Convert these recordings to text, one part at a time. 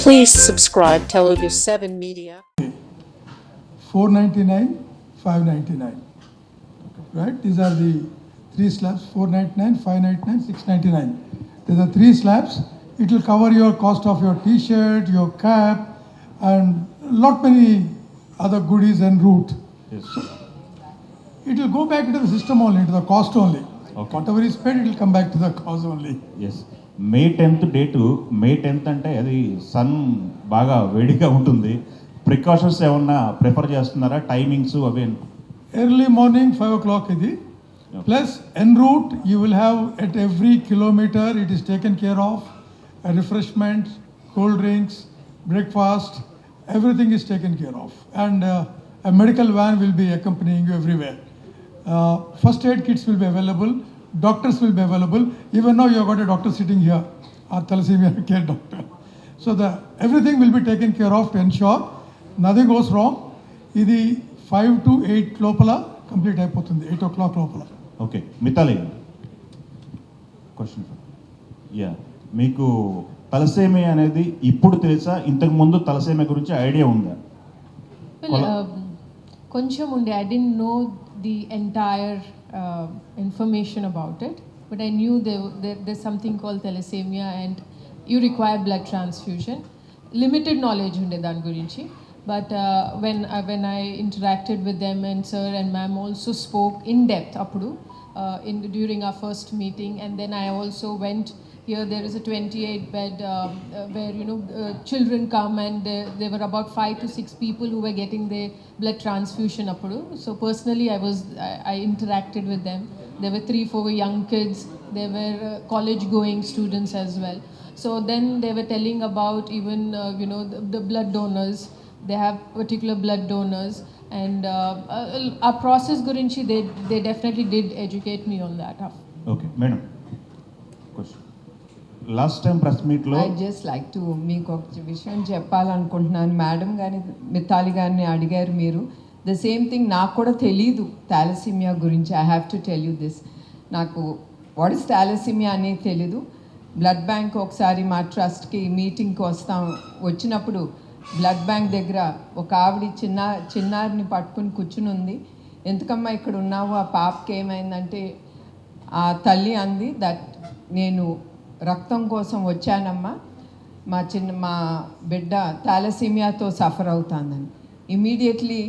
Please subscribe Telugu 7 Media. 499, 599. Right? These are the three slabs: 499, 599, 699. These are three slabs. It will cover your cost of your T-shirt, your cap, and lot many other goodies en route. Yes. So it will go back into the system only, into the cost only. Okay. Whatever is paid, it will come back to the cost only. Yes May 10th date May 10th అంటే అది sun బాగా వేడిగా ఉంటుంది. Precautions ఏమన్నా prefer చేస్తున్నారా? Timings అవి Early morning 5 o'clock idi. Yep. Plus en route you will have at every kilometer it is taken care of. Refreshments, cold drinks, breakfast, everything is taken care of. And a medical van will be accompanying you everywhere. First aid kits will be available. Doctors will be available. Even now you have got a doctor sitting here, our thalassemia care doctor. So everything will be taken care of to ensure nothing goes wrong. Idi 5 to 8 లోపల complete అయిపోతుంది, 8 o'clock లోపల. Okay Mithali question. Yeah, మీకు thalassemia అనేది ఇప్పుడు తెలుసా? ఇంతకు ముందు thalassemia గురించి ఐడియా ఉందా? కొంచెం ఉండే. I didn't know the entire information about it, but I knew there's something called thalassemia and you require blood transfusion. Limited knowledge unde dan gurinchi, but when I interacted with them, and sir and ma'am also spoke in depth appudu during our first meeting, and then I also went here. There is a 28 bed where children come, and there were about 5 to 6 people who were getting their blood transfusion appudu. So personally I interacted with them. There were 3-4 young kids. There were college going students as well. So then they were telling about even the blood donors. They have particular blood donors, and our process gurinchi they definitely did educate me on that. Okay madam, question. Last time press మీట్లో I just like to మీకు ఒక విషయం చెప్పాలనుకుంటున్నాను. Madam కానీ మితాలి గారిని అడిగారు మీరు. The same thing నాకు కూడా తెలీదు థాలసీమియా గురించి. I have to tell you this. నాకు వాట్ ఇస్ థాలసీమియా అనేది తెలీదు. బ్లడ్ బ్యాంక్ ఒకసారి మా ట్రస్ట్కి మీటింగ్కి వచ్చినప్పుడు బ్లడ్ బ్యాంక్ దగ్గర ఒక ఆవిడ చిన్నారిని పట్టుకుని కూర్చుని ఉంది. ఎందుకమ్మా ఇక్కడ ఉన్నావు, ఆ పాపకి ఏమైందంటే ఆ తల్లి అంది దట్ నేను రక్తం కోసం వచ్చానమ్మా, మా బిడ్డ థాలసీమియాతో సఫర్ అవుతుందని. ఇమీడియట్లీ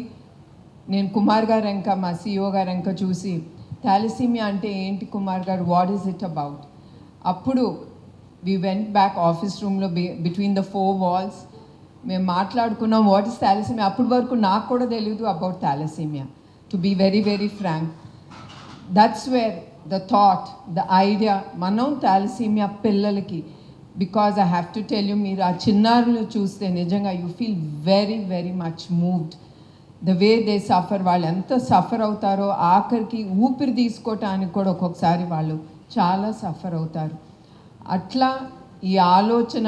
నేను కుమార్ గారు ఇంకా మా సిఇఓ గారు ఇంకా చూసి థాలసీమియా అంటే ఏంటి కుమార్ గారు, వాట్ ఈజ్ ఇట్ అబౌట్? అప్పుడు వీ వెంట్ బ్యాక్ ఆఫీస్ రూమ్లో బిట్వీన్ ద 4 walls మేము మాట్లాడుకున్నాం వాట్ ఇస్ థాలసీమియా. అప్పటి వరకు నాకు కూడా తెలియదు about thalassemia, to be very very frank. That's where the thought, the idea, మనం థాలసీమియా పిల్లలకి, because I have to tell you, మీరు ఆ చిన్నారులు చూస్తే నిజంగా you feel very very much moved. The way they suffer, వాళ్ళు ఎంత సఫర్ అవుతారో, ఆఖరికి ఊపిరి తీసుకోవటానికి కూడా ఒక్కొక్కసారి వాళ్ళు చాలా సఫర్ అవుతారు. అట్లా ఈ ఆలోచన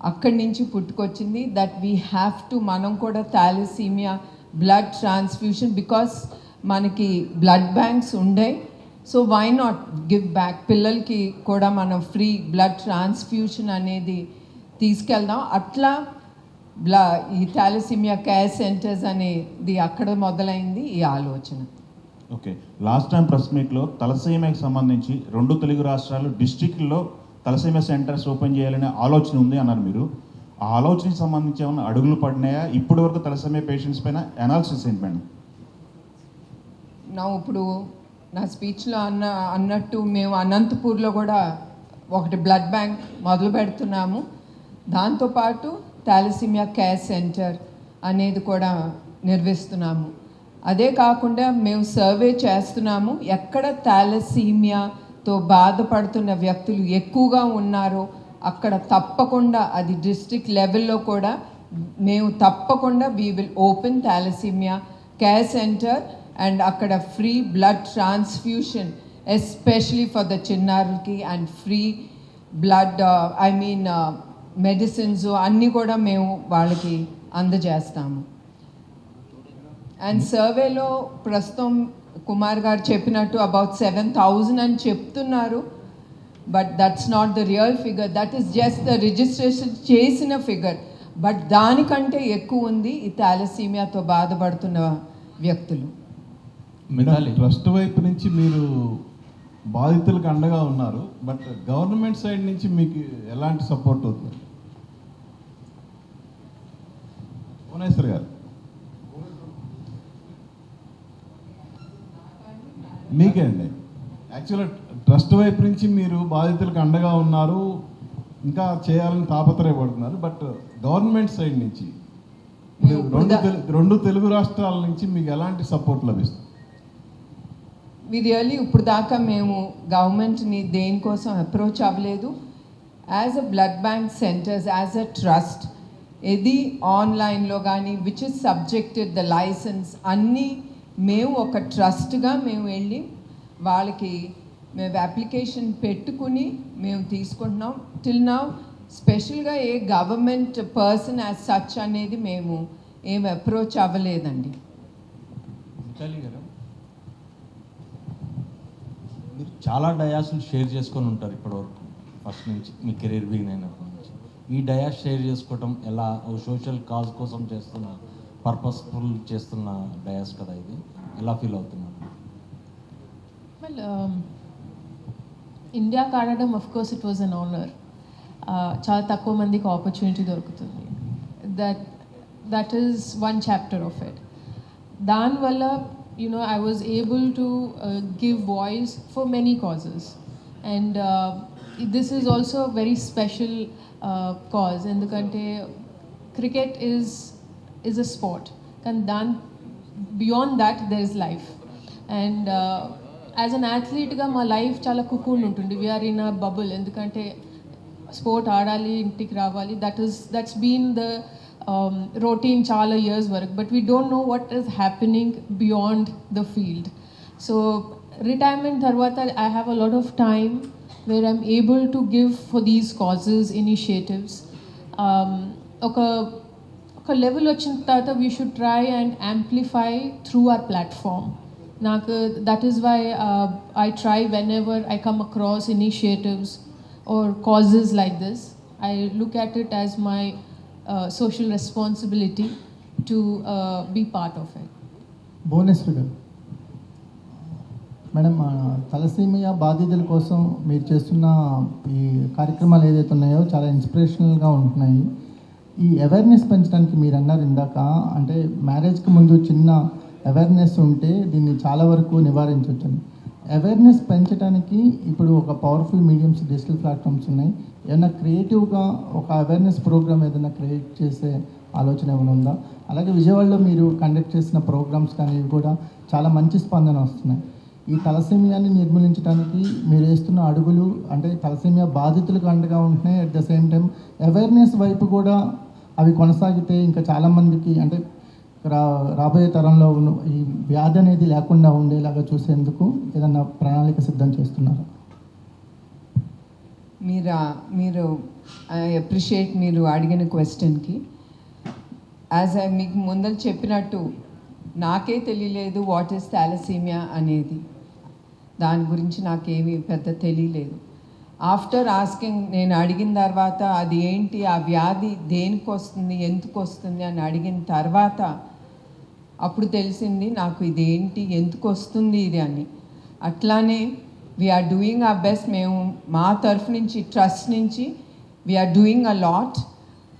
అక్కడి నుంచి పుట్టుకొచ్చింది దట్ వీ హ్యావ్ టు, మనం కూడా థాలసీమియా బ్లడ్ ట్రాన్స్ఫ్యూషన్, బికాస్ మనకి బ్లడ్ బ్యాంక్స్ ఉండే. So why not give back, పిల్లలకి కూడా మనం ఫ్రీ బ్లడ్ ట్రాన్స్ఫ్యూషన్ అనేది తీసుకెళ్దాం. అట్లా ఈ థాలసీమియా కేర్ సెంటర్స్ అనేది అక్కడ మొదలైంది ఈ ఆలోచన. ఓకే, లాస్ట్ టైం ప్రెస్ మీట్లో తలసేమియాకి సంబంధించి 2 తెలుగు రాష్ట్రాలు డిస్ట్రిక్ట్లో తలసేమియా సెంటర్స్ ఓపెన్ చేయాలనే ఆలోచన ఉంది అన్నారు మీరు. ఆ ఆలోచనకి సంబంధించి ఏమైనా అడుగులు పడినాయా? ఇప్పటి వరకు తలసేమియా పేషెంట్స్ పైన అనాలిసిస్ ఏంటి మేడం? ఇప్పుడు నా స్పీచ్లో అన్నట్టు మేము అనంతపూర్లో కూడా ఒకటి బ్లడ్ బ్యాంక్ మొదలు పెడుతున్నాము. దాంతోపాటు థాలసీమియా కేర్ సెంటర్ అనేది కూడా నిర్వహిస్తున్నాము. అదే కాకుండా మేము సర్వే చేస్తున్నాము, ఎక్కడ థాలసీమియాతో బాధపడుతున్న వ్యక్తులు ఎక్కువగా ఉన్నారో అక్కడ తప్పకుండా అది డిస్ట్రిక్ట్ లెవెల్లో కూడా మేము తప్పకుండా we will open thalassaemia care centre, and అక్కడ free blood transfusion especially for the చిన్నారులకి, అండ్ ఫ్రీ బ్లడ్ మెడిసిన్స్ అన్నీ కూడా మేము వాళ్ళకి అందజేస్తాము. అండ్ సర్వేలో ప్రస్తుతం కుమార్ గారు చెప్పినట్టు అబౌట్ 7,000 అని చెప్తున్నారు. But that's not the real figure, that is just the registration చేసిన ఫిగర్. బట్ దానికంటే ఎక్కువ ఉంది ఈ థాలసీమియాతో బాధపడుతున్న వ్యక్తులు. మేడం, ట్రస్ట్ వైపు నుంచి మీరు బాధితులకు అండగా ఉన్నారు, బట్ గవర్నమెంట్ సైడ్ నుంచి మీకు ఎలాంటి సపోర్ట్ అవుతుంది? భువనేశ్వర్ గారు, మీకే అండి. యాక్చువల్గా ట్రస్ట్ వైపు నుంచి మీరు బాధితులకు అండగా ఉన్నారు, ఇంకా చేయాలని తాపత్రయపడుతున్నారు, బట్ గవర్నమెంట్ సైడ్ నుంచి రెండు తెలుగు రాష్ట్రాల నుంచి మీకు ఎలాంటి సపోర్ట్ లభిస్తుంది? రియల్లీ ఇప్పుడు దాకా మేము గవర్నమెంట్ని దేనికోసం అప్రోచ్ అవ్వలేదు. As a blood bank centres, as a trust, ఇది ఆన్లైన్లో కానీ which is subjected the licence అన్నీ మేము ఒక ట్రస్ట్గా మేము వెళ్ళి వాళ్ళకి మేము అప్లికేషన్ పెట్టుకుని మేము తీసుకుంటున్నాం. టిల్ నౌ స్పెషల్గా ఏ గవర్నమెంట్ పర్సన్ యాజ్ సచ్ అనేది మేము ఏం అప్రోచ్ అవ్వలేదండి. మితాలి గారు, మీరు చాలా డయాస్లు షేర్ చేసుకొని ఉంటారు ఇప్పటివరకు, ఫస్ట్ నుంచి మీ కెరీర్ బిగిన్ అయినప్పటి నుంచి. ఈ డయాస్ షేర్ చేసుకోవటం ఎలా? సోషల్ కాజ్ కోసం చేస్తున్న, పర్పస్ఫుల్ చేస్తున్న డయాస్ కదా ఇది, ఎలా ఫీల్ అవుతున్నారు? Well, ఇండియా ఆడడం of course it was an honour. చాలా తక్కువ మందికి ఆపర్చునిటీ దొరుకుతుంది. That is one chapter of it. దానివల్ల I was able to give voice for many causes, and this is also a very special cause. ఎందుకంటే cricket is a sport, and beyond that there is life. And as an అథ్లీట్గా మా life చాలా cocoon ఉంటుంది. We're in a bubble. ఎందుకంటే sport ఆడాలి, ఇంటికి రావాలి, that's been the routine చాలా ఇయర్స్ వరకు. But we don't know what is happening beyond the field. So retirement తర్వాత I have a lot of time where I'm able to give for these causes, initiatives. ఒక level వచ్చిన తర్వాత we should try and amplify through our platform. That is why I try whenever I come across initiatives or causes like this, I look at it as my social responsibility to be part of it. Bhuvaneswar గారు, madam, thalassaemia బాధితుల కోసం మీరు చేస్తున్న ఈ కార్యక్రమాలు ఏదైతే ఉన్నాయో చాలా ఇన్స్పిరేషనల్గా ఉంటున్నాయి. ఈ అవేర్నెస్ పెంచడానికి మీరు అన్నారు ఇందాక, అంటే మ్యారేజ్కి ముందు చిన్న అవేర్నెస్ ఉంటే దీన్ని చాలా వరకు నివారించవచ్చు. అవేర్నెస్ పెంచడానికి ఇప్పుడు ఒక పవర్ఫుల్ మీడియంస్, డిజిటల్ ప్లాట్ఫామ్స్ ఉన్నాయి. ఏమైనా క్రియేటివ్గా ఒక అవేర్నెస్ ప్రోగ్రామ్ ఏదైనా క్రియేట్ చేసే ఆలోచన ఏమైనా ఉందా? అలాగే విజయవాడలో మీరు కండక్ట్ చేసిన ప్రోగ్రామ్స్ కానీ ఇవి కూడా చాలా మంచి స్పందన వస్తున్నాయి. ఈ తలసేమియాని నిర్మూలించడానికి మీరు వేస్తున్న అడుగులు అంటే తలసేమియా బాధితులకు అండగా ఉంటున్నాయి. At the same time awareness వైపు కూడా అవి కొనసాగితే ఇంకా చాలామందికి అంటే రాబోయే తరంలో ఈ వ్యాధి అనేది లేకుండా ఉండేలాగా చూసేందుకు ఏదన్నా ప్రణాళిక సిద్ధం చేస్తున్నారా? మీరు ఐ అప్రిషియేట్ మీరు అడిగిన క్వశ్చన్కి. యాజ్ మీకు ముందర చెప్పినట్టు నాకే తెలియలేదు వాట్ ఈస్ థాలసీమియా అనేది. దాని గురించి నాకేమీ పెద్ద తెలియలేదు. ఆఫ్టర్ ఆస్కింగ్, నేను అడిగిన తర్వాత అది ఏంటి, ఆ వ్యాధి దేనికి వస్తుంది, ఎందుకు వస్తుంది అని అడిగిన తర్వాత అప్పుడు తెలిసింది నాకు ఇదేంటి, ఎందుకు వస్తుంది ఇది అని. అట్లానే వీఆర్ డూయింగ్ అవర్ బెస్ట్. మేము మా తరఫు నుంచి, ట్రస్ట్ నుంచి వీఆర్ డూయింగ్ అ లాట్.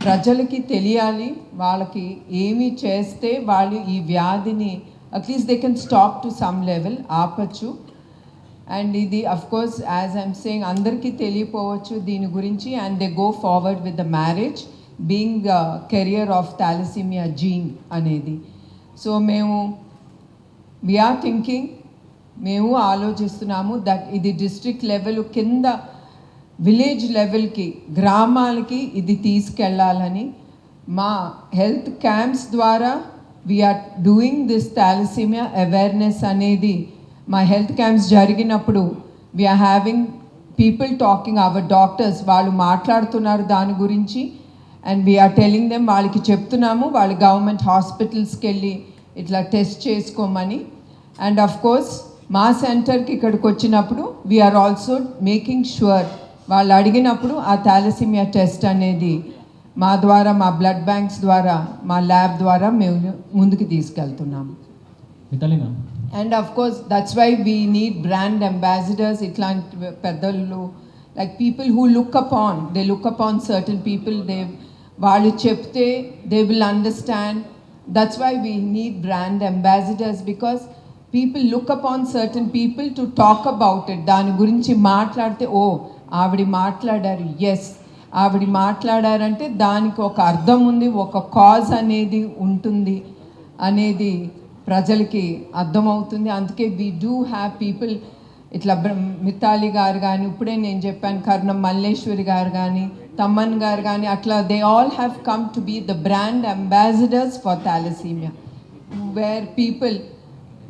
ప్రజలకి తెలియాలి, వాళ్ళకి ఏమి చేస్తే వాళ్ళు ఈ వ్యాధిని at least they can stop to some level, ఆపచ్చు. అండ్ ఇది అఫ్కోర్స్ యాజ్ ఐఎమ్ సేయింగ్ అందరికీ తెలియపోవచ్చు దీని గురించి. And they go forward with the marriage being carrier of thalassemia gene అనేది. సో వీఆర్ థింకింగ్, మేము ఆలోచిస్తున్నాము దట్ ఇది డిస్ట్రిక్ట్ లెవెల్ కింద విలేజ్ లెవెల్కి, గ్రామాలకి ఇది తీసుకెళ్ళాలని. మా హెల్త్ క్యాంప్స్ ద్వారా we're doing this thalassemia awareness అనేది. మా హెల్త్ క్యాంప్స్ జరిగినప్పుడు we're having people talking, our doctors వాళ్ళు మాట్లాడుతున్నారు దాని గురించి. అండ్ వీఆర్ టెలింగ్ దెమ్, వాళ్ళకి చెప్తున్నాము వాళ్ళు గవర్నమెంట్ హాస్పిటల్స్కి వెళ్ళి ఇట్లా టెస్ట్ చేసుకోమని. అండ్ అఫ్ కోర్స్ మా సెంటర్కి ఇక్కడికి వచ్చినప్పుడు వీఆర్ ఆల్సో మేకింగ్ షూర్ వాళ్ళు అడిగినప్పుడు ఆ థాలసీమియా టెస్ట్ అనేది మా ద్వారా, మా బ్లడ్ బ్యాంక్స్ ద్వారా, మా ల్యాబ్ ద్వారా మేము ముందుకు తీసుకెళ్తున్నాము. Mithali ma'am, and of course that's why we need brand ambassadors. ఇట్లాంటి పెద్దలు like people who look upon certain people, వాళ్ళు చెప్తే they will understand. That's why we need brand ambassadors, because people look upon certain people to talk about it. దాని గురించి మాట్లాడితే, ఓ ఆవిడ మాట్లాడారు, yes ఆవిడ మాట్లాడారంటే దానికి ఒక అర్థం ఉంది, ఒక కాజ్ అనేది ఉంటుంది అనేది ప్రజలకి అర్థమవుతుంది. అందుకే వీ డూ హ్యావ్ పీపుల్ ఇట్లా మితాలి గారు కానీ, ఇప్పుడే నేను చెప్పాను కర్ణం మల్లేశ్వరి గారు కానీ, తమ్మన్ గారు కానీ, అట్లా they all have come to be the brand ambassadors for thalassaemia, where people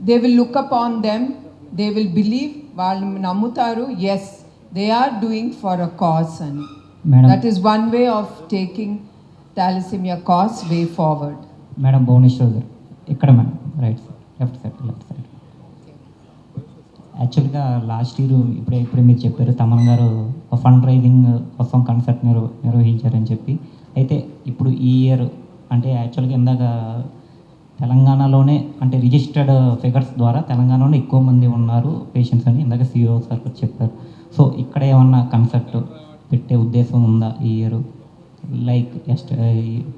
they will look upon them, they will believe, వాళ్ళు నమ్ముతారు, yes they are doing for a cause అని. That is one way of taking thalassaemia cause way forward. Madam Bhuvaneshwar గారు ఇక్కడ madam, right side, left side. యాక్చువల్గా last year ఇప్పుడే మీరు చెప్పారు తమన్ గారు ఫండ్ రైజింగ్ కోసం కన్సర్ట్ నిర్వహించారని చెప్పి. అయితే ఇప్పుడు ఈ ఇయర్ అంటే యాక్చువల్గా ఇందాక తెలంగాణలోనే అంటే రిజిస్టర్డ్ ఫిగర్స్ ద్వారా తెలంగాణలోనే ఎక్కువ మంది ఉన్నారు పేషెంట్స్ అని ఇందాక సిఇఓ సార్ చెప్పారు. సో ఇక్కడ ఏమన్నా కన్సర్ట్ పెట్టే ఉద్దేశం ఉందా ఈ ఇయర్, లైక్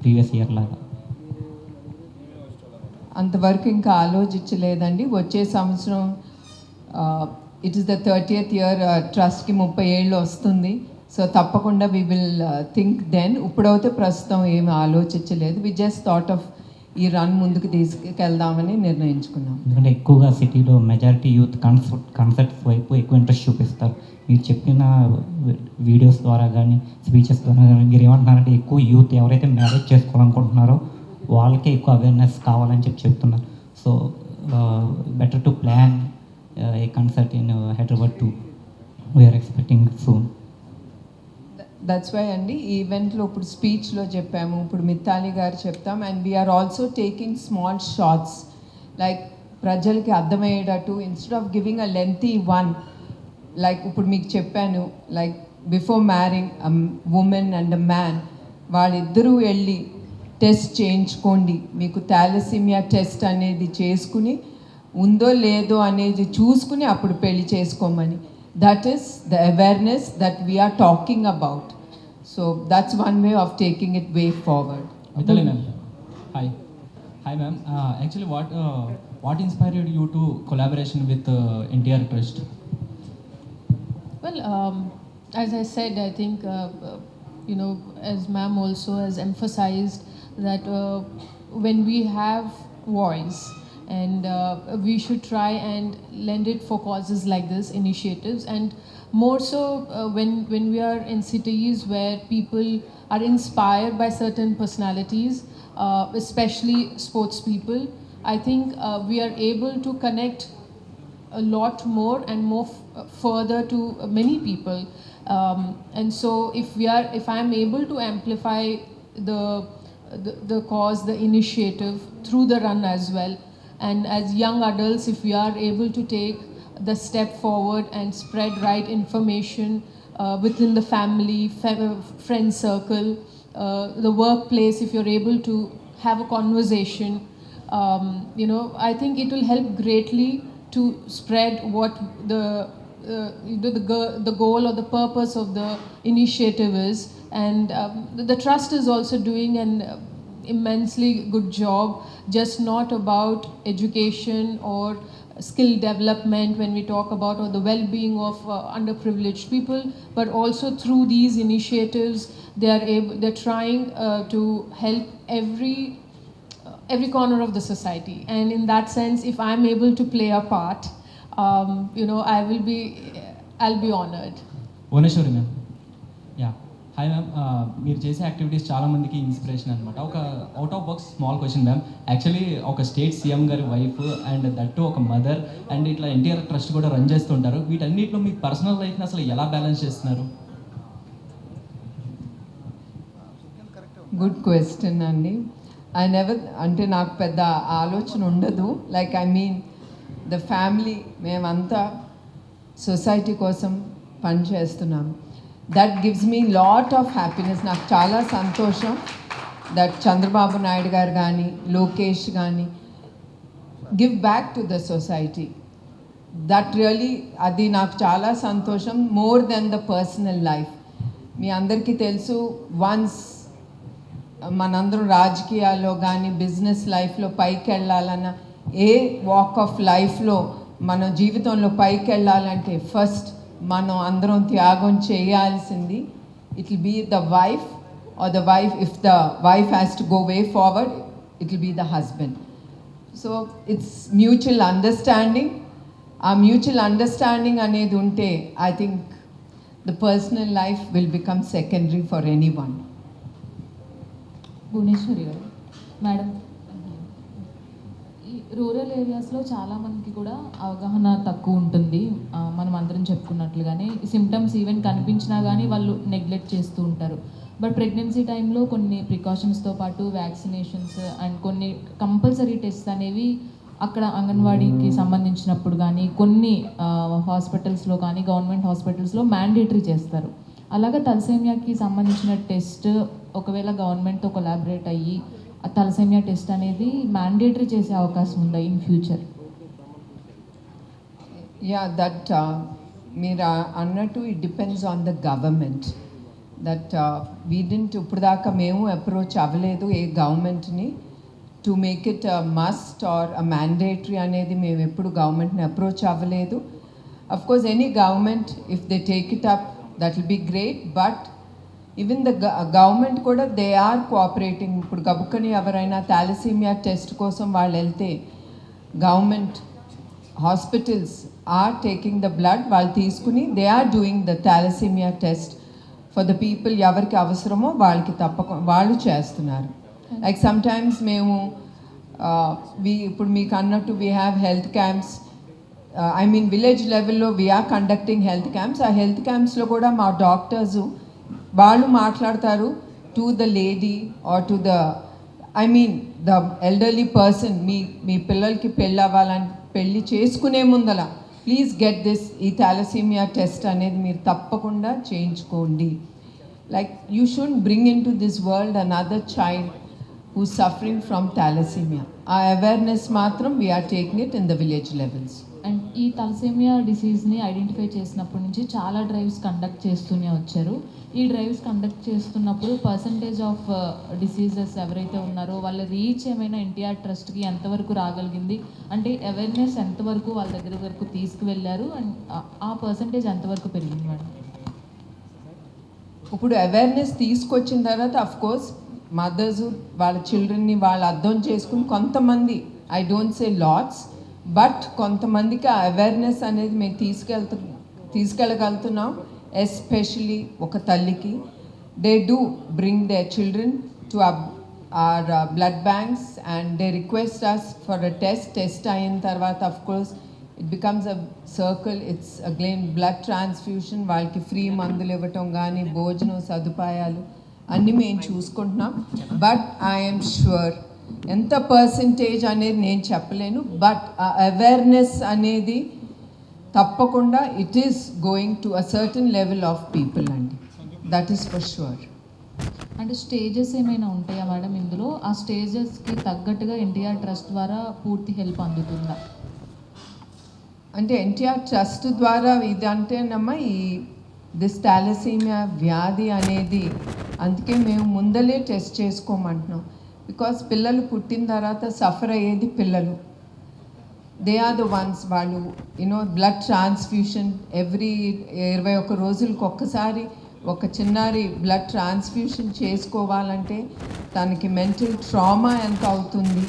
ప్రీవియస్ ఇయర్ లాగా? అంతవరకు ఇంకా ఆలోచించలేదండి. వచ్చే సంవత్సరం it is the 30th year, ట్రస్ట్కి 30 ఏళ్ళు వస్తుంది. సో తప్పకుండా వీ విల్ థింక్ దెన్. ఇప్పుడైతే ప్రస్తుతం ఏమి ఆలోచించలేదు. వి జస్ట్ థాట్ ఆఫ్ ఈ రన్ ముందుకు తీసుకెళ్దామని నిర్ణయించుకున్నాం. ఎందుకంటే ఎక్కువగా సిటీలో మెజారిటీ యూత్ కన్సర్ట్స్ వైపు ఎక్కువ ఇంట్రెస్ట్ చూపిస్తారు. మీరు చెప్పిన వీడియోస్ ద్వారా కానీ స్పీచెస్ ద్వారా కానీ మీరు ఏమంటున్నారంటే ఎక్కువ యూత్ ఎవరైతే మ్యారేజ్ చేసుకోవాలనుకుంటున్నారో వాళ్ళకే ఎక్కువ అవేర్నెస్ కావాలని చెప్తున్నారు. So better to plan a concert in Hyderabad too, we're expecting soon. That's why అండి ఈ ఈవెంట్లో ఇప్పుడు స్పీచ్లో చెప్పాము, ఇప్పుడు మితాలి గారు చెప్తాం. And we're also taking small shorts like ప్రజలకి అర్థమయ్యేటట్టు, instead of giving a lengthy one. Like ఇప్పుడు మీకు చెప్పాను, like before marrying a woman and a man, వాళ్ళిద్దరూ వెళ్ళి టెస్ట్ చేయించుకోండి, మీకు థాలసీమియా టెస్ట్ అనేది చేసుకుని ఉందో లేదో అనేది చూసుకుని అప్పుడు పెళ్లి చేసుకోమని. That is the awareness that we are talking about. So that's one way of taking it way forward. Mitali ma'am, hi ma'am. Actually, what inspired you to collaboration with NTR Trust? Well, as I said, I think, as ma'am also has emphasized that when we have voice, and we should try and lend it for causes like this, initiatives, and more so when we are in cities where people are inspired by certain personalities, especially sports people. I think we are able to connect a lot more and more further to many people, and so if I am able to amplify the cause, the initiative through the run as well. And as young adults, if we are able to take the step forward and spread right information within the family, friend circle, the workplace, if you're able to have a conversation, I think it will help greatly to spread what the goal or the purpose of the initiative is. And the trust is also doing an immensely good job, just not about education or skill development when we talk about, or the well-being of underprivileged people, but also through these initiatives they're trying to help every corner of the society. And in that sense, if I'm able to play a part, I'll be honored. Bhuvaneswari ma'am, yeah hi ma'am. మీరు చేసే activities చాలా మందికి inspiration అనమాట. ఒక out of box small question ma'am. Actually ఒక state CM గారి wife and that ఒక mother and ఇట్లా ఎన్టీఆర్ ట్రస్ట్ కూడా రన్ చేస్తుంటారు. వీటన్నిటిలో మీ పర్సనల్ లైఫ్ని అసలు ఎలా బ్యాలెన్స్ చేస్తున్నారు? గుడ్ క్వశ్చన్ అండి. అంటే నాకు పెద్ద ఆలోచన ఉండదు. Like I mean the family మేమంతా సొసైటీ కోసం పనిచేస్తున్నాము. That gives me lot of happiness. నాకు చాలా సంతోషం దట్ చంద్రబాబు నాయుడు గారు కానీ లోకేష్ కానీ give back to the society. That really అది నాకు చాలా సంతోషం, more than the personal life. మీ అందరికీ తెలుసు, వన్స్ మనందరం రాజకీయాల్లో కానీ బిజినెస్ లైఫ్లో పైకి వెళ్ళాలన్నా, ఏ వాక్ ఆఫ్ లైఫ్లో మన జీవితంలో పైకి వెళ్ళాలంటే ఫస్ట్ మనం అందరం త్యాగం చేయాల్సింది it will be the wife or the wife. If the wife has to go way forward, it will be the husband. So it's mutual understanding. ఆ మ్యూచువల్ అండర్స్టాండింగ్ అనేది ఉంటే I think the personal life will become secondary for anyone. Bhuvaneswari గారు, madam, ఈ rural ఏరియాస్లో చాలామందికి కూడా అవగాహన తక్కువ ఉంటుంది. మనం అందరం చెప్పుకున్నట్లుగానే సిమ్టమ్స్ ఈవెన్ కనిపించినా కానీ వాళ్ళు నెగ్లెక్ట్ చేస్తూ ఉంటారు. బట్ ప్రెగ్నెన్సీ టైంలో కొన్ని ప్రికాషన్స్తో పాటు వ్యాక్సినేషన్స్ అండ్ కొన్ని కంపల్సరీ టెస్ట్ అనేవి అక్కడ అంగన్వాడీకి సంబంధించినప్పుడు కానీ కొన్ని హాస్పిటల్స్లో కానీ గవర్నమెంట్ హాస్పిటల్స్లో మ్యాండేటరీ చేస్తారు. అలాగే తలసేమియాకి సంబంధించిన టెస్ట్ ఒకవేళ గవర్నమెంట్తో కొలాబరేట్ అయ్యి ఆ తలసేమియా టెస్ట్ అనేది మ్యాండేటరీ చేసే అవకాశం ఉందా ఇన్ ఫ్యూచర్? యా, దట్ మీరు అన్నట్టు it depends on the government. That we didn't ఇప్పుడు దాకా మేము అప్రోచ్ అవ్వలేదు ఏ గవర్నమెంట్ని to make it must or mandatory అనేది మేము ఎప్పుడు గవర్నమెంట్ని అప్రోచ్ అవ్వలేదు. Of course any government if they take it up that will be great. But even the government కూడా దే ఆర్ కోఆపరేటింగ్. ఇప్పుడు గబుక్కని ఎవరైనా థాలసీమియా టెస్ట్ కోసం వాళ్ళు వెళ్తే government hospitals are taking the blood, వాళ్ళు తీసుకుని they are doing the thalassemia test for the people. ఎవరికి అవసరమో వాళ్ళకి తప్పకుండా వాళ్ళు చేస్తున్నారు. లైక్ సమ్టైమ్స్ మేము ఇప్పుడు మీకు అన్నట్టు we have health camps. I mean village లెవెల్లో వీఆర్ కండక్టింగ్ హెల్త్ క్యాంప్స్. ఆ హెల్త్ క్యాంప్స్లో కూడా మా డాక్టర్సు వాళ్ళు మాట్లాడతారు to the lady or to the I mean the elderly person. మీ పిల్లలకి పెళ్ళి చేసుకునే ముందల ప్లీజ్ గెట్ దిస్, ఈ థాలసీమియా టెస్ట్ అనేది మీరు తప్పకుండా చేయించుకోండి. Like you should bring in to this world another child who is suffering from thalassemia. Our awareness matram we are taking it in the village levels. And ఈ thalassemia డిసీజ్ని identify చేసినప్పటి నుంచి చాలా drives conduct చేస్తూనే వచ్చారు. ఈ drives conduct చేస్తున్నప్పుడు percentage of diseases ఎవరైతే ఉన్నారో వాళ్ళ రీచ్ ఏమైనా ఎన్టీఆర్ ట్రస్ట్కి ఎంతవరకు రాగలిగింది, అంటే అవేర్నెస్ ఎంతవరకు వాళ్ళ దగ్గర వరకు తీసుకువెళ్ళారు అండ్ ఆ పర్సంటేజ్ ఎంతవరకు పెరిగింది మేడం? ఇప్పుడు అవేర్నెస్ తీసుకొచ్చిన తర్వాత అఫ్ కోర్స్ మదర్స్ వాళ్ళ చిల్డ్రన్ని వాళ్ళు అర్థం చేసుకుని కొంతమంది, I don't say LADS, but కొంతమందికి ఆ అవేర్నెస్ అనేది మేము తీసుకెళ్ళగలుగుతున్నాం. ఎస్పెషలీ ఒక తల్లికి they do bring their children to our blood banks and they request us for a test అయిన తర్వాత of course it becomes a circle. It's again blood transfusion. వాళ్ళకి free మందులు ఇవ్వటం కానీ భోజనం సదుపాయాలు అన్నీ మేము చూసుకుంటున్నాం. బట్ ఐఎమ్ ష్యూర్ ఎంత పర్సంటేజ్ అనేది నేను చెప్పలేను, బట్ అవేర్నెస్ అనేది తప్పకుండా it is going to a certain level of people అండి. That is for sure. అంటే స్టేజెస్ ఏమైనా ఉంటాయా మేడం ఇందులో? ఆ స్టేజెస్కి తగ్గట్టుగా ఎన్టీఆర్ ట్రస్ట్ ద్వారా పూర్తి హెల్ప్ అందుతుందా? అంటే ఎన్టీఆర్ ట్రస్ట్ ద్వారా ఇదంటేనమ్మా ఈ దిస్ థాలసీమియా వ్యాధి అనేది, అందుకే మేము ముందలే టెస్ట్ చేసుకోమంటున్నాం. బికాస్ పిల్లలు పుట్టిన తర్వాత సఫర్ అయ్యేది పిల్లలు. They are the ones. వాళ్ళు బ్లడ్ ట్రాన్స్ఫ్యూషన్ ఎవ్రీ 21 రోజులకు ఒక్కసారి ఒక చిన్నారి బ్లడ్ ట్రాన్స్ఫ్యూషన్ చేసుకోవాలంటే తనకి మెంటల్ ట్రామా ఎంత అవుతుంది.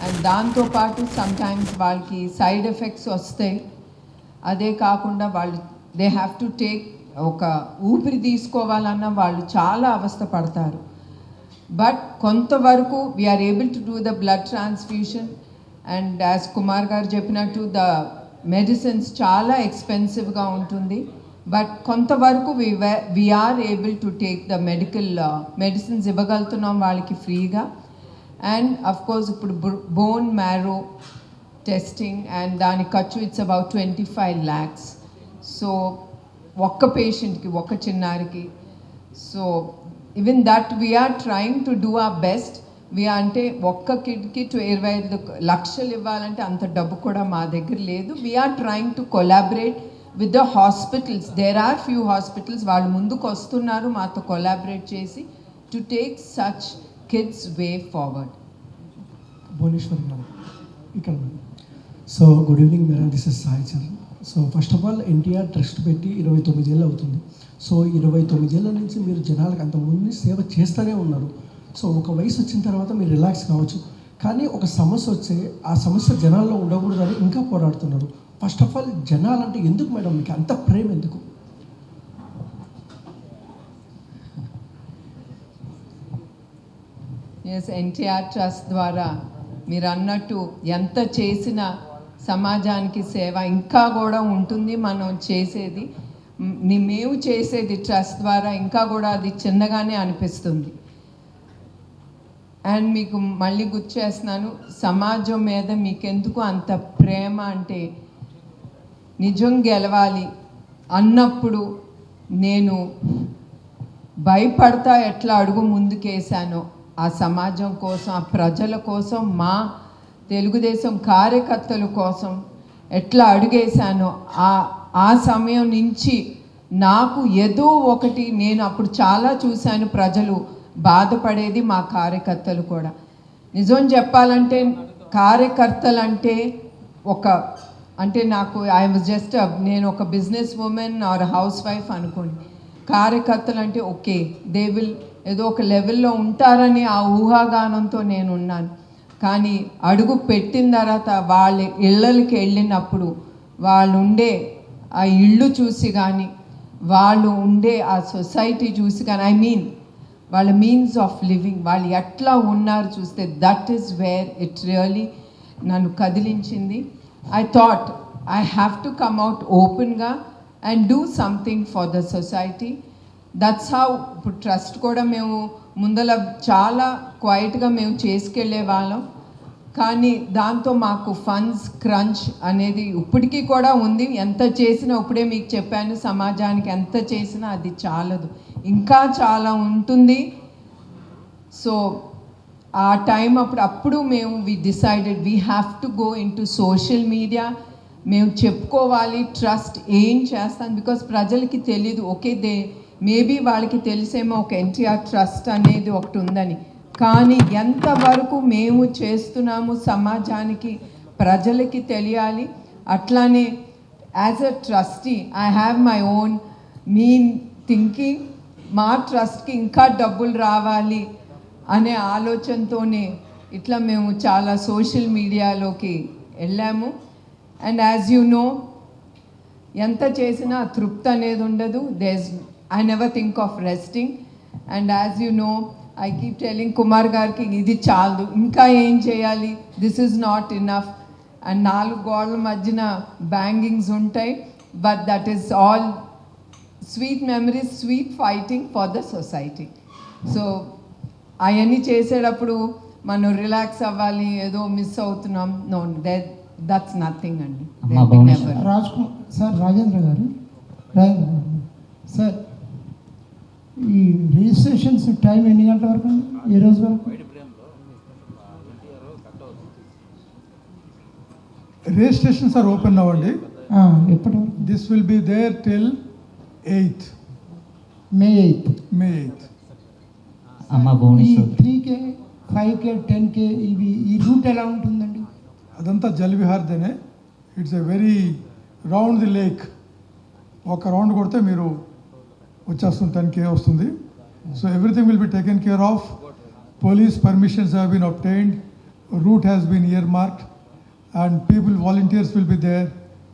అండ్ దాంతోపాటు సమ్టైమ్స్ వాళ్ళకి సైడ్ ఎఫెక్ట్స్ వస్తాయి. అదే కాకుండా వాళ్ళు దే హ్యావ్ టు టేక్, ఒక ఊపిరి తీసుకోవాలన్నా వాళ్ళు చాలా అవస్థ పడతారు. బట్ కొంతవరకు we're able to do the blood transfusion. And as Kumar గారు చెప్పినట్టు ద మెడిసిన్స్ చాలా ఎక్స్పెన్సివ్గా ఉంటుంది. బట్ కొంతవరకు we're able to take the medicines ఇవ్వగలుగుతున్నాం వాళ్ళకి ఫ్రీగా. అండ్ అఫ్ కోర్స్ ఇప్పుడు బోన్ మ్యారో టెస్టింగ్ అండ్ దాని ఖర్చు ఇట్స్ అబౌట్ 25 lakhs. సో ఒక్క పేషెంట్కి, ఒక్క చిన్నారికి. So even that we're trying to do our best. అంటే ఒక్క కిడ్కి 25 లక్షలు ఇవ్వాలంటే అంత డబ్బు కూడా మా దగ్గర లేదు. We're trying to collaborate with the hospitals. There are few hospitals వాళ్ళు ముందుకు వస్తున్నారు మాతో కొలాబరేట్ చేసి to take such kids way forward. Bhuvaneshwar madam ఇక్కడ. So good evening madam, this is Sai Charan. So first of all NTR trust పెట్టి 29 ఏళ్ళు అవుతుంది. So 29 ఏళ్ళ నుంచి మీరు జనాలకు అంత ముందు సేవ చేస్తూనే ఉన్నారు. సో ఒక వయసు వచ్చిన తర్వాత మీరు రిలాక్స్ కావచ్చు, కానీ ఒక సమస్య వస్తే ఆ సమస్య జనాల్లో ఉండకూడదని ఇంకా పోరాడుతున్నారు. ఫస్ట్ ఆఫ్ ఆల్ జనాలంటే ఎందుకు మేడం మీకు అంత ప్రేమ ఎందుకు? ఎస్, ఎన్టీఆర్ ట్రస్ట్ ద్వారా మీరు అన్నట్టు ఎంత చేసిన సమాజానికి సేవ ఇంకా కూడా ఉంటుంది. మనం చేసేది మేము చేసేది ట్రస్ట్ ద్వారా ఇంకా కూడా అది చిన్నగానే అనిపిస్తుంది. అండ్ మీకు మళ్ళీ గుర్తు చేస్తున్నాను, సమాజం మీద మీకెందుకు అంత ప్రేమ అంటే నిజం గెలవాలి అన్నప్పుడు నేను భయపడతా ఎట్లా అడుగు ముందుకేసానో ఆ సమాజం కోసం, ఆ ప్రజల కోసం, మా తెలుగుదేశం కార్యకర్తల కోసం ఎట్లా అడుగేశానో ఆ సమయం నుంచి నాకు ఏదో ఒకటి, నేను అప్పుడు చాలా చూశాను ప్రజలు బాధపడేది, మా కార్యకర్తలు కూడా. నిజం చెప్పాలంటే కార్యకర్తలు అంటే నాకు ఐ వాజ్ జస్ట్ నేను ఒక business woman or housewife అనుకోండి. కార్యకర్తలు అంటే ఓకే దే విల్ ఏదో ఒక లెవెల్లో ఉంటారని ఆ ఊహాగానంతో నేను ఉన్నాను. కానీ అడుగు పెట్టిన తర్వాత వాళ్ళ ఇళ్ళకి వెళ్ళినప్పుడు వాళ్ళు ఉండే ఆ ఇళ్ళు చూసి కానీ, వాళ్ళు ఉండే ఆ సొసైటీ చూసి కానీ, ఐ మీన్ వాళ్ళ మీన్స్ ఆఫ్ లివింగ్, వాళ్ళు ఎట్లా ఉన్నారు చూస్తే that is where it really నన్ను కదిలించింది. I thought I have to come out ఓపెన్గా and do something for the society. That's how ఇప్పుడు ట్రస్ట్ కూడా మేము ముందల చాలా క్వైట్గా మేము చేసుకెళ్ళే వాళ్ళం. కానీ దాంతో మాకు ఫండ్స్ క్రంచ్ అనేది ఇప్పటికీ కూడా ఉంది. ఎంత చేసినా, ఇప్పుడే మీకు చెప్పాను, సమాజానికి ఎంత చేసినా అది చాలదు, ఇంకా చాలా ఉంటుంది. సో ఆ టైం అప్పుడు మేము we decided we have to go in to social media. మేము చెప్పుకోవాలి ట్రస్ట్ ఏం చేస్తాను, బికాస్ ప్రజలకి తెలీదు. ఓకే మేబీ వాళ్ళకి తెలిసేమో ఒక ఎన్టీఆర్ ట్రస్ట్ అనేది ఒకటి ఉందని, కానీ ఎంతవరకు మేము చేస్తున్నాము సమాజానికి ప్రజలకి తెలియాలి. అట్లానే as a trustee I have my own thinking. మా ట్రస్ట్కి ఇంకా డబ్బులు రావాలి అనే ఆలోచనతోనే ఇట్లా మేము చాలా సోషల్ మీడియాలోకి వెళ్ళాము. అండ్ యాజ్ యూ నో, ఎంత చేసినా తృప్తి అనేది ఉండదు. I never think of resting. And as you know, I keep telling Kumar garki, idi chalu, inka em cheyali, this is not enough. And 4 గోడల మధ్యన బ్యాంగింగ్స్ ఉంటాయి, but that is all sweet memories, sweet fighting for the society. So అవన్నీ చేసేటప్పుడు మనం relax అవ్వాలి, ఏదో miss అవుతున్నాం, no, that's nothing అండి. రాజ్ కుమార్ సార్, రాజేంద్ర గారు సార్, ఈ రిజిస్ట్రేషన్స్ టైం ఎన్ని గంటల వరకు అండి ఈ రోజు వరకు? Registrations are open now అండి. ఎప్పటి వరకు? This will be there till 8th. May 8th. May 8th. అమ్మ భువనేశ్వర్ 3K 5K 10K ఈ రూట్ ఎలా ఉంటుందండి? అదంతా జలవిహార్దేనే. It's a very round the lake. ఒక రౌండ్ కొడితే మీరు వచ్చేస్తుంది, 10K వస్తుంది. So everything will be taken care of. Police permissions have been obtained, route has been earmarked, and volunteers will be there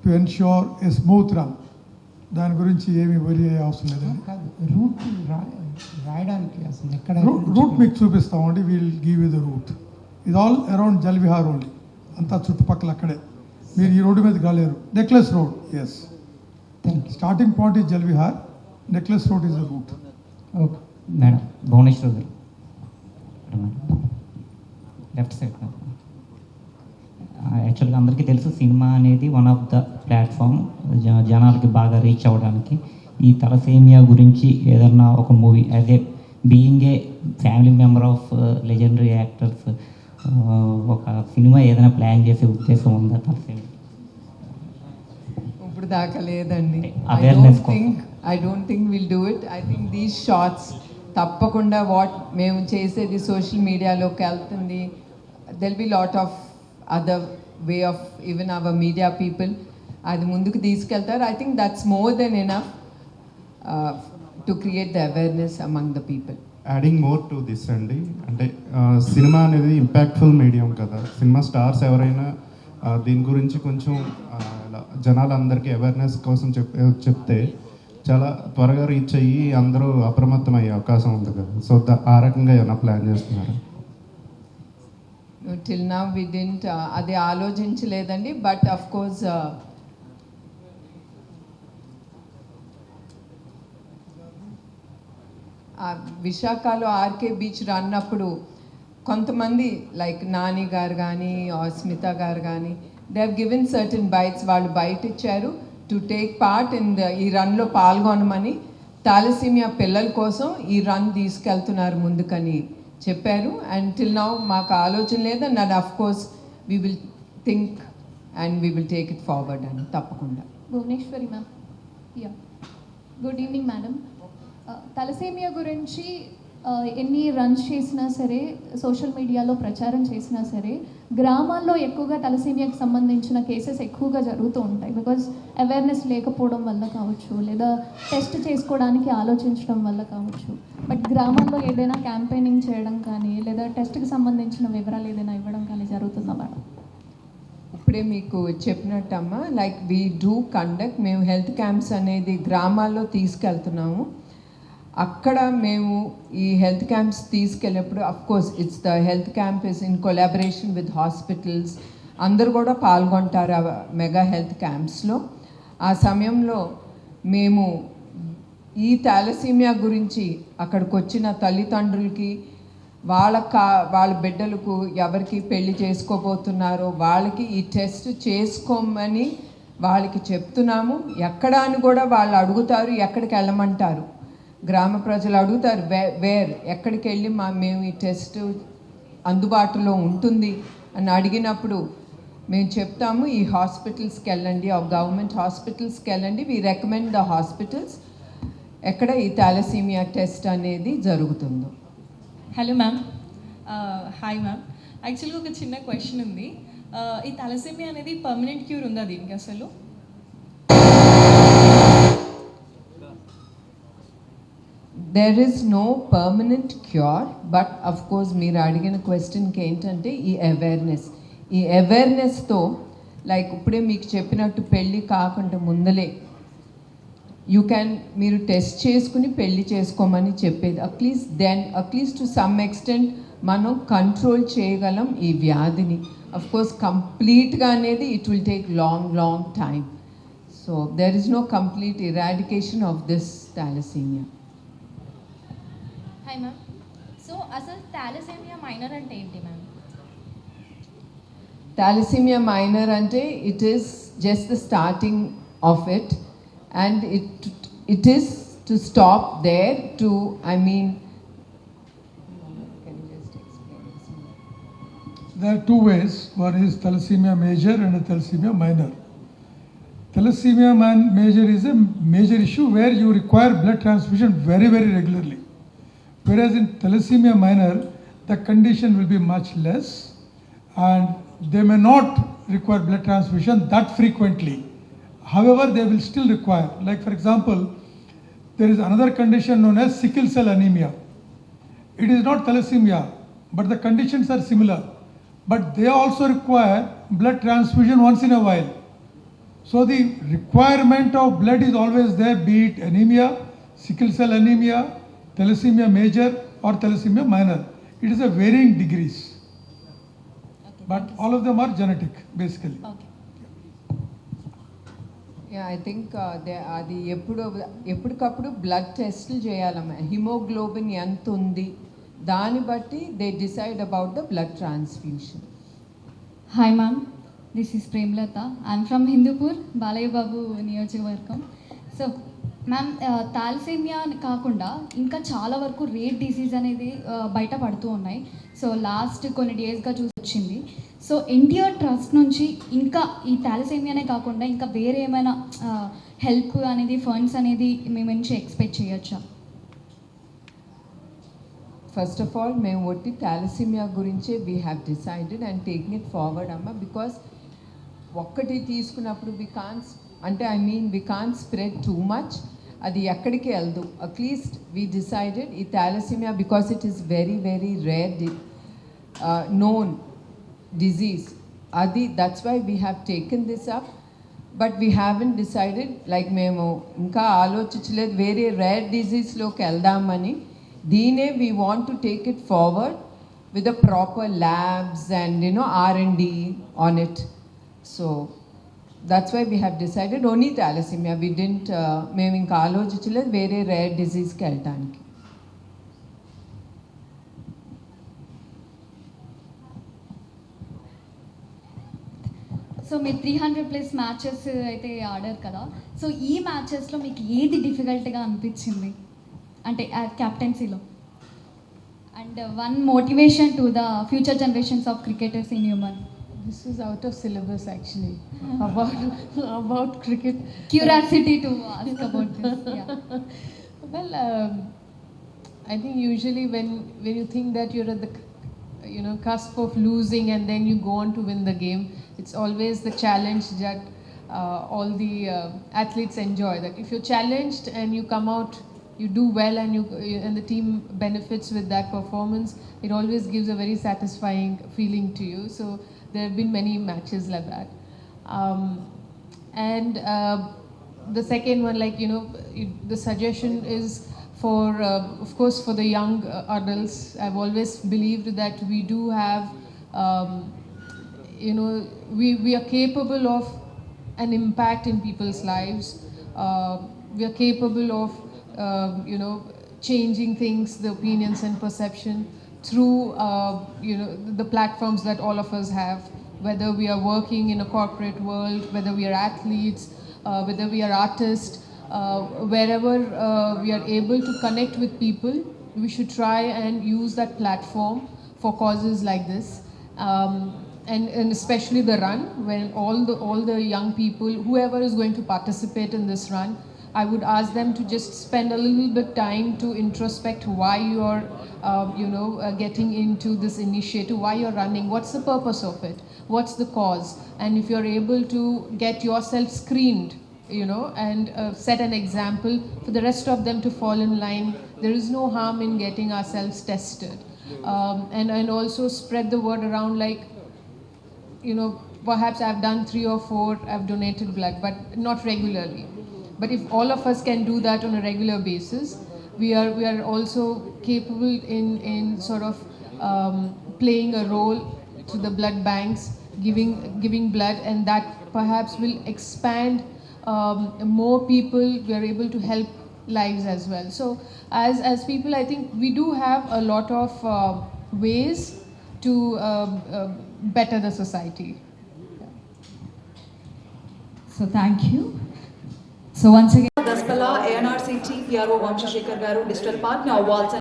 to ensure a smooth run. దాని గురించి ఏమీ వరి అయ్యే అవసరం లేదండి. రూట్ రాయడానికి అసలు ఎక్కడ? రూట్ మీకు చూపిస్తామండి, will give you the route. ఇది ఆల్ అరౌండ్ జల్విహార్ ఓన్లీ, అంతా చుట్టుపక్కల అక్కడే. మీరు ఈ రోడ్డు మీద కాలేరు. Necklace Road, yes, starting point is Jalvihar, Necklace Road is the route. Okay madam, Bhuvaneshwar గారు లెఫ్ట్ సైడ్. యాక్చువల్గా అందరికీ సినిమా అనేది వన్ ఆఫ్ ద ప్లాట్ఫామ్ జనాలకి బాగా రీచ్ అవ్వడానికి. ఈ తలసేమియా గురించి ఏదన్నా ఒక movie as a being a family member of legendary actors ఒక సినిమా ఏదైనా ప్లాన్ చేసే ఉద్దేశం ఉందా తలసేమియా? ఇప్పుడు దాకా లేదండి. Awareness I don't think will do it. I think these shorts తప్పకుండా మేము చేసేది సోషల్ మీడియాలోకి వెళ్తుంది. There'll be lot of other way of even our media people అది ముందుకు తీసుకెళ్తారు. I think that's more than enough to create the awareness among the people. Adding more to this అండి, అంటే సినిమా అనేది ఇంపాక్ట్ఫుల్ మీడియం కదా. Cinema stars ఎవరైనా దీని గురించి కొంచెం జనాలందరికీ అవేర్నెస్ కోసం చెప్తే చాలా త్వరగా రీచ్ అయ్యి అందరూ అప్రమత్తం అయ్యే అవకాశం ఉంది కదా. సో ఆ రకంగా ఏమైనా ప్లాన్ చేస్తున్నారు? టిల్ నౌ వి డిడ్ంట్ అది ఆలోచించలేదండి. బట్ అఫ్ కోర్స్ విశాఖలో ఆర్కే బీచ్ అన్నప్పుడు కొంతమంది లైక్ నాని గారు కానీ స్మిత గారు కానీ they have given certain bites. వాళ్ళు బయట ఇచ్చారు టు టేక్ పార్ట్ ఇన్ ఈ రన్లో పాల్గొనమని. థాలసీమియా పిల్లల కోసం ఈ రన్ తీసుకెళ్తున్నారు ముందుకని చెప్పారు. అండ్ టిల్ నౌ మాకు ఆలోచన లేదు. And of course we will think and we will take it forward అని తప్పకుండా. Bhuvaneshwari ma'am. Yeah, good evening madam. Thalassemia గురించి ఎన్ని రన్స్ చేసినా సరే, సోషల్ మీడియాలో ప్రచారం చేసినా సరే, గ్రామాల్లో ఎక్కువగా తలసేమియాకి సంబంధించిన కేసెస్ ఎక్కువగా జరుగుతూ ఉంటాయి. బికాజ్ అవేర్నెస్ లేకపోవడం వల్ల కావచ్చు, లేదా టెస్ట్ చేసుకోవడానికి ఆలోచించడం వల్ల కావచ్చు. బట్ గ్రామాల్లో ఏదైనా క్యాంపెయినింగ్ చేయడం కానీ, లేదా టెస్ట్కి సంబంధించిన వివరాలు ఏదైనా ఇవ్వడం కానీ జరుగుతుందా మేడం? ఇప్పుడే మీకు చెప్పినట్టమ్మా, లైక్ వీ డూ కండక్ట్. మేము హెల్త్ క్యాంప్స్ అనేది గ్రామాల్లో తీసుకెళ్తున్నాము. అక్కడ మేము ఈ హెల్త్ క్యాంప్స్ తీసుకెళ్ళినప్పుడు of course it's the health camp is in collaboration with hospitals. అందరూ కూడా పాల్గొంటారు ఆ మెగా హెల్త్ క్యాంప్స్లో. ఆ సమయంలో మేము ఈ థాలసీమియా గురించి అక్కడికి వచ్చిన తల్లిదండ్రులకి వాళ్ళ బిడ్డలకు ఎవరికి పెళ్లి చేసుకోబోతున్నారో వాళ్ళకి ఈ టెస్ట్ చేసుకోమని వాళ్ళకి చెప్తున్నాము. ఎక్కడ అని కూడా వాళ్ళు అడుగుతారు, ఎక్కడికి వెళ్ళమంటారు. గ్రామ ప్రజలు అడుగుతారు ఎక్కడికి వెళ్ళి మేము ఈ టెస్ట్ అందుబాటులో ఉంటుంది అని అడిగినప్పుడు మేము చెప్తాము ఈ హాస్పిటల్స్కి వెళ్ళండి, ఆ గవర్నమెంట్ హాస్పిటల్స్కి వెళ్ళండి. వీ రికమెండ్ ద హాస్పిటల్స్ ఎక్కడ ఈ థాలసీమియా టెస్ట్ అనేది జరుగుతుందో. Hello ma'am. Hi ma'am. యాక్చువల్గా ఒక చిన్న క్వశ్చన్ ఉంది. ఈ థాలసీమియా అనేది పర్మనెంట్ క్యూర్ ఉందా దీనికి అసలు? There is no permanent cure. But of course మీరు అడిగిన క్వశ్చన్కి ఏంటంటే ఈ అవేర్నెస్తో లైక్ ఇప్పుడే మీకు చెప్పినట్టు పెళ్ళి కాకుండా ముందలే మీరు టెస్ట్ చేసుకుని పెళ్లి చేసుకోమని చెప్పేది. అట్లీస్ట్ టు సమ్ ఎక్స్టెంట్ మనం కంట్రోల్ చేయగలం ఈ వ్యాధిని. అఫ్ కోర్స్ కంప్లీట్గా అనేది it will take long time. So there is no complete eradication of this thalassemia. Hi ma'am. So అసలు థాలసీమియా మైనర్ అంటే ఏంటి మ్యామ్? థాలసీమియా మైనర్ అంటే it is just the starting of it. And it is to stop there to, I mean, can you just explain this? There are two ways. One is thalassemia major and thalassemia minor. Thalassemia major is a major issue where you require blood transfusion very regularly. Whereas in thalassemia minor, the condition will be much less and they may not require blood transfusion that frequently. However, they will still require, like for example, there is another condition known as sickle cell anemia. It is not thalassemia, but the conditions are similar. But they also require blood transfusion once in a while. So the requirement of blood is always there, be it anemia, sickle cell anemia, thalassemia major or thalassemia minor. It is a varying degrees. Okay, but all of them are genetic, basically. Okay. I think అది ఎప్పటికప్పుడు blood టెస్ట్లు చేయాలమ్మా. Haemoglobin ఎంత ఉంది దాన్ని బట్టి they decide about the blood transfusion. Hi ma'am. This is Premlatha. I'm from Hindupur, Balayya Babu నియోజకవర్గం. So ma'am, thalassaemia కాకుండా ఇంకా చాలా వరకు రేర్ డిసీజ్ అనేది బయట పడుతూ ఉన్నాయి. సో లాస్ట్ కొన్ని డేస్గా చూసి వచ్చింది. సో ఎన్టీఆర్ ట్రస్ట్ నుంచి ఇంకా ఈ థాలసేమియానే కాకుండా ఇంకా వేరే ఏమైనా హెల్ప్ అనేది, ఫండ్స్ అనేది మేము నుంచి ఎక్స్పెక్ట్ చేయొచ్చా? ఫస్ట్ ఆఫ్ ఆల్ మేము ఒట్టి థాలసీమియా గురించే we have decided and taking it forward అమ్మ. బికాస్ ఒక్కటి తీసుకున్నప్పుడు we can't spread too much. అది ఎక్కడికి వెళ్దు. అట్లీస్ట్ వీ డిసైడెడ్ ఈ thalassemia because it is very very rare known disease. That's why we have taken this up, but we haven't decided, like మేము ఇంకా ఆలోచించలేదు వేరే రేర్ డిజీజ్లోకి వెళ్దామని. దీనే we want to take it forward with the proper labs and R&D on it. So that's why we have decided only thalassemia. We didn't మేము ఇంకా ఆలోచించలేదు వేరే rare డిజీజ్కి వెళ్ళటానికి. సో మీరు 300+ మ్యాచెస్ అయితే ఆడారు కదా. సో ఈ మ్యాచెస్లో మీకు ఏది డిఫికల్ట్గా అనిపించింది అంటే క్యాప్టెన్సీలో? And one motivation to the future generations of cricketers in human. This is out of syllabus actually about cricket. Curiosity to ask about this. Yeah. Well, I think usually when you think that you're at the cusp of losing and then you go on to win the game, it's always the challenge that all the athletes enjoy. That if you're challenged and you come out, you do well, and the team benefits with that performance, it always gives a very satisfying feeling to you. So there have been many matches like that. And the second one, the suggestion is for, of course, for the young adults. I've always believed that we do have, we are capable of an impact in people's lives. We are capable of, changing things, the opinions and perception through, the platforms that all of us have, whether we are working in a corporate world, whether we are athletes, whether we are artists, wherever we are able to connect with people, we should try and use that platform for causes like this. And especially the run, when all the young people, whoever is going to participate in this run, I would ask them to just spend a little bit time to introspect why you're getting into this initiative, why you're running, what's the purpose of it, what's the cause. And if you're able to get yourself screened, and set an example for the rest of them to fall in line, there is no harm in getting ourselves tested. And also spread the word around, like, perhaps I've done 3 or 4, I've donated blood, but not regularly. But if all of us can do that on a regular basis, we are also capable in sort of playing a role to the blood banks, giving blood, and that perhaps will expand more people. We are able to help lives as well. So as people, I think we do have a lot of ways to better the society. So thank you. So once again, Daspala, ANRC Chief PRO Vamshashekar Garu, Digital Partner, Awards.